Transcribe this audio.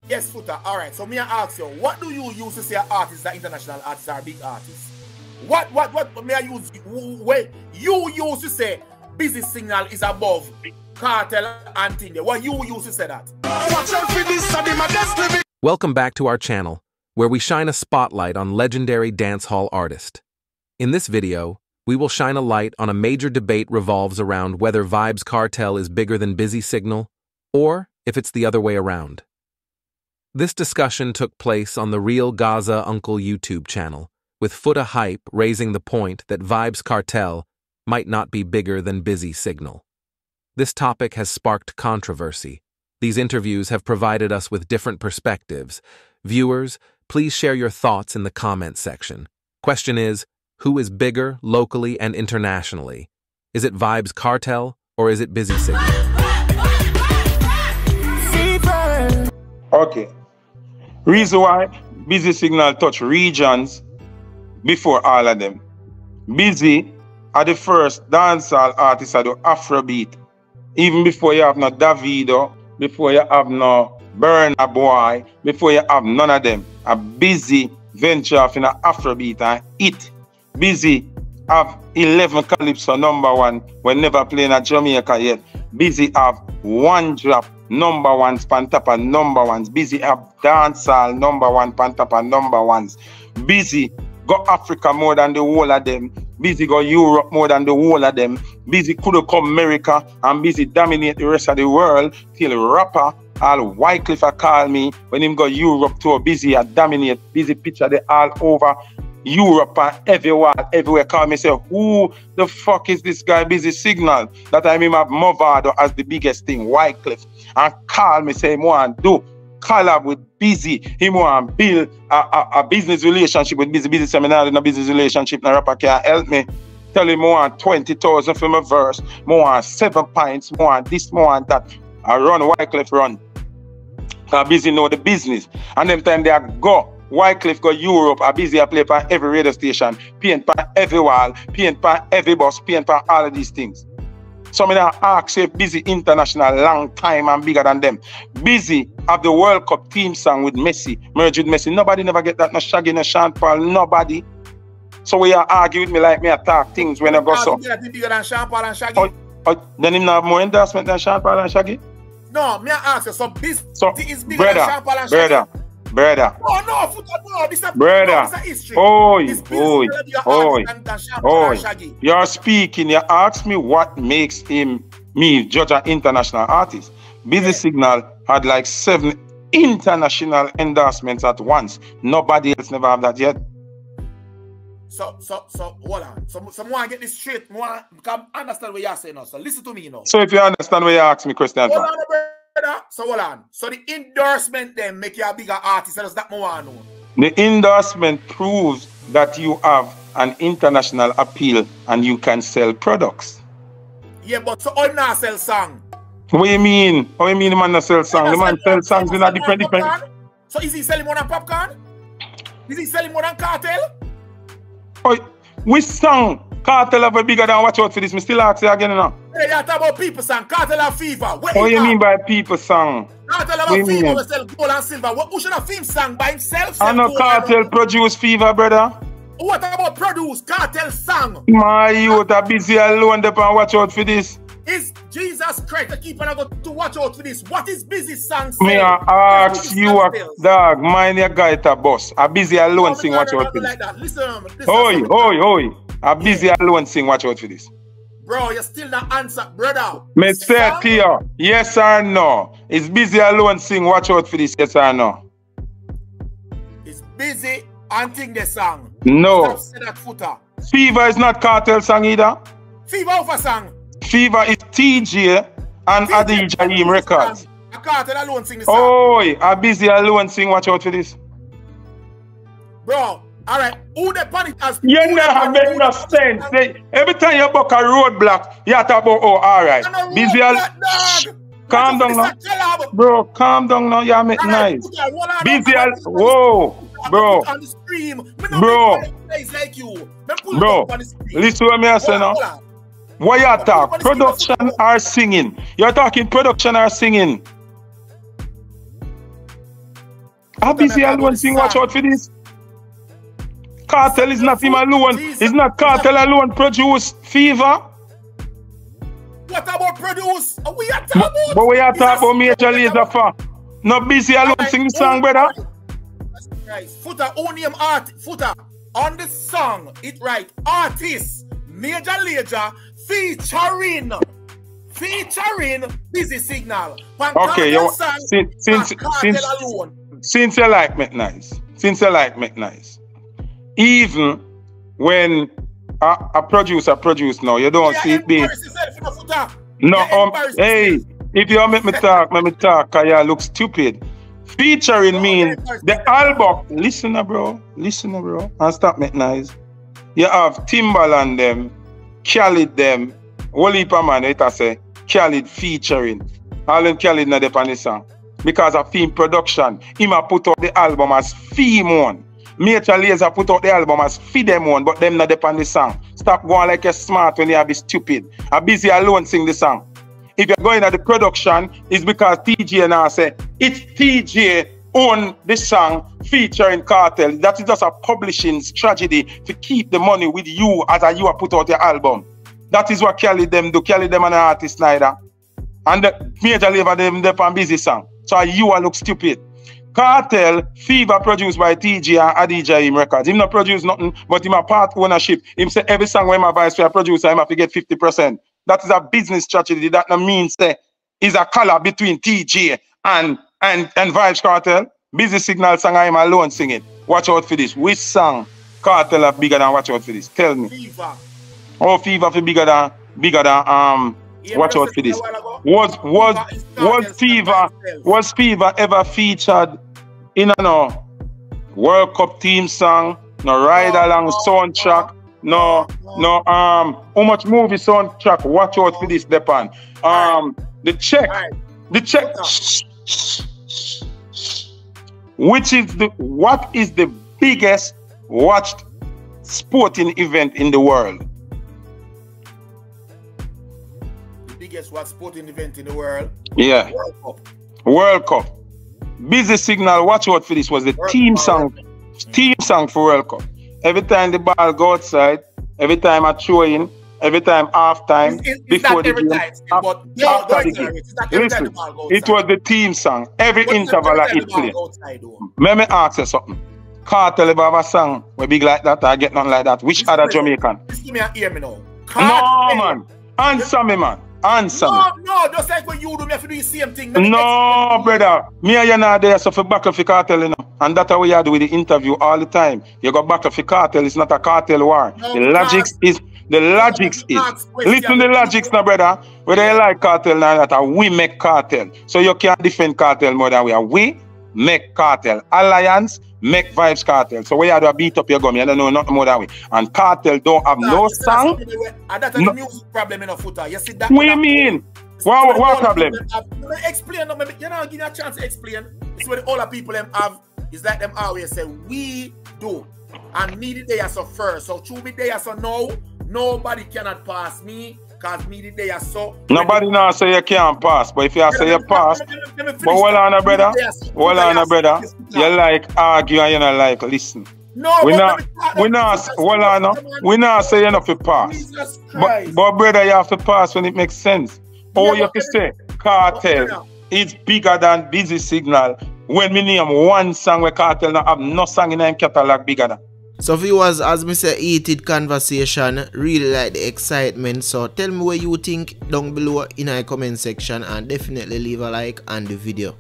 Yes, Foota. All right. So me I ask you, what do you use to say artists that international artists are big artists? What may I use? Wait, you use to say Busy Signal is above Kartel and thing. What you use to say that? Welcome back to our channel, where we shine a spotlight on legendary dancehall artists. In this video, we will shine a light on a major debate revolves around whether Vubz Kartel is bigger than Busy Signal, or if it's the other way around. This discussion took place on the Real Gaza Uncle YouTube channel, with Foota Hype raising the point that Vubz Kartel might not be bigger than Busy Signal. This topic has sparked controversy. These interviews have provided us with different perspectives. Viewers, please share your thoughts in the comment section. Question is, who is bigger locally and internationally? Is it Vubz Kartel or is it Busy Signal? Okay. Reason why Busy Signal touch regions before all of them. Busy are the first dancehall artists of the Afrobeat. Even before you have no Davido, before you have no Burna Boy, before you have none of them. A Busy venture off in a Afrobeat and it. Busy have 11 Calypso #1 when never playing at Jamaica yet. Busy have one drop #1 span top of #1s. Busy have dancehall #1 pan top of #1s. Busy go Africa more than the whole of them. Busy go Europe more than the whole of them. Busy could have come America and Busy dominate the rest of the world till rapper all Wycliffe call me when him go Europe to a Busy and dominate. Busy picture they all over Europe and everywhere call me say, who the fuck is this guy Busy Signal? That I mean have Movado as the biggest thing, Wycliffe, and call me say, want do collab with Busy. He want build a business relationship with Busy. Busy seminar in a business relationship, and rapper can help me. Tell him more want 20,000 for my verse, more want 7 pints, more want this, more want that. I run Wycliffe run. Busy know the business. And them time they go. Wycliffe go Europe, a Busy a play for every radio station, paint for every wall, paint for every bus, paint for all of these things. So I ask if Busy international long time and bigger than them. Busy have the World Cup team song with Messi, merged with Messi. Nobody never get that, no Shaggy, no Sean Paul, nobody. So we are argue with me like me attack things when I go so. Bigger than Sean Paul and Shaggy? Then him have more endorsement than Sean Paul and Shaggy? No, me ask you, so Busy is bigger than Sean Paul and Shaggy? Brother. Oh no, Foota, no, this is brother. History. You're speaking, you ask me what makes me judge an international artist. Busy Signal had like 7 international endorsements at once. Nobody else never have that yet. So hold on. So more get this straight, more can understand what you're saying now. So listen to me, you know. So if you understand what you ask me question. Hold on, so hold on. So the endorsement then make you a bigger artist. Does that more know? The endorsement proves that you have an international appeal and you can sell products. Yeah, but so I not sell song. What do you mean? How do you mean the man not sell song? The man sell songs in a different. So is he selling more than popcorn? Is he selling more than Kartel? Oh, which song? Kartel have a bigger than watch out for this. Me still ask you again now. Hey, you talk about people song. Kartel have fever. What do you mean by people song? Kartel have a fever. We sell gold and silver. Who should have film song by himself? I know Kartel produce fever, brother. What about produce Kartel song? My youth are busy alone. They can watch out for this. Is Jesus Christ to keep on to watch out for this? What is Busy song? Me ask you, dog. Mind your guy to boss. A Busy alone sing. Watch out for this. Like listen, oi. A Busy alone sing. Watch out for this. Bro, you still not answer, brother. Me say clear. Yes or no? Is Busy alone sing? Watch out for this. Yes or no? It's Busy and sing the song. No. Stop saying that, Foota. Fever is not Kartel song either. Fever over song. Fever is TJ and Adi Jaim records. A Kartel alone sing the song. Oi, a Busy alone sing. Watch out for this. Bro, alright. Who the panic has? You never make no sense. Every time you book a roadblock, you talk about, oh, alright. Busy alone. Calm down now. Bro, calm down now. You make nice. Busy alone. Whoa. Bro. Bro. Listen to what I say now. What you talk? Production or singing? You're talking production or singing? A Busy alone thing, watch out for this. Kartel is not him alone. It's not Kartel alone produce Fever. What about produce? We are talking about. But we are talking about Major Lazer for. No Busy alone sing the song, brother. Nice. Foota, own name art. Foota, on the song, it right. Artist, Major Lazer, featuring Busy Signal. Okay, you since you like me nice. Since you like me nice. Even when a producer produce now, you don't see it big. No, hey, if you make me talk, cause you look stupid. Featuring mean the album. Listen, bro, and stop me nice. You have Timbaland them, Khalid them, whole heap of man, it say Khalid featuring. All them Khalid na dep on the song. Because of film production, him a put out the album as film one. Major Lazer put out the album as feed them one, but them not dep on the song. Stop going like a smart when you are be stupid. A Busy alone sing the song. If you're going at the production, it's because TJ now say it's TJ own the song featuring Kartel. That is just a publishing strategy to keep the money with you as you are put out your album. That is what Khalid them do. Khalid them an artist neither. And the Major Lazer them dep on Busy song. So you all look stupid. Kartel, Fever produced by TJ and Adijah Records. Him not produce nothing, but him a part ownership. Him say every song when my vice for a producer, him have to get 50%. That is a business strategy. That no means say is a color between TJ and Vybz Kartel. Busy Signal song I am alone singing. Watch out for this. Which song Kartel are bigger than watch out for this? Tell me. Fever. Oh, Fever for bigger than watch out for this. Was Fever ever featured in a World Cup team song, no ride along soundtrack, no how much movie soundtrack? Watch out for this, Depan. The check. What is the biggest watched sporting event in the world? The biggest watched sporting event in the world? Yeah. World Cup. Busy Signal, watch out for this, was the team song for World Cup. Every time the ball go outside, every time I throw in, every time half time, before the game, after the game. Listen, it was the team song. Every interval it played. Let me ask you something. Kartel ever have a song where big like that or get nothing like that? Which other Jamaican? Just give me an ear, me now. No, man. Answer me, man. Answer me. No, just like when you do, me have to do the same thing. No, brother. Me and you not there, so for battle for Kartel, you know. And that's what you do with the interview all the time. You got battle for Kartel, it's not a cartel war. No, the logic is. Listen to the logics now, brother. Whether you like Kartel or not, we make Kartel. So you can't defend Kartel more than we are. We make Kartel. Alliance make Vybz Kartel. So we have to beat up your gum. You don't know nothing more than we. And Kartel don't have no song. And that's the music problem in a Foota. You see that? What do you mean? What problem? Explain. You know, give you a chance to explain. It's what all the people them have. It's like them always say, we do. And me the day as so first. So through me day as so now, nobody cannot pass me. Because me the day as so. Nobody now say you can't pass. But if you say you pass. But hold on, brother. Hold on, brother. You like argue and you not like listen. No, we not say you not to pass. But brother, you have to pass when it makes sense. Or you have to say Kartel is bigger than Busy Signal. When me name one song where Kartel not have no song in them catalog bigger than. So viewers, as me say, heated conversation, really like the excitement. So tell me what you think down below in the comment section and definitely leave a like on the video.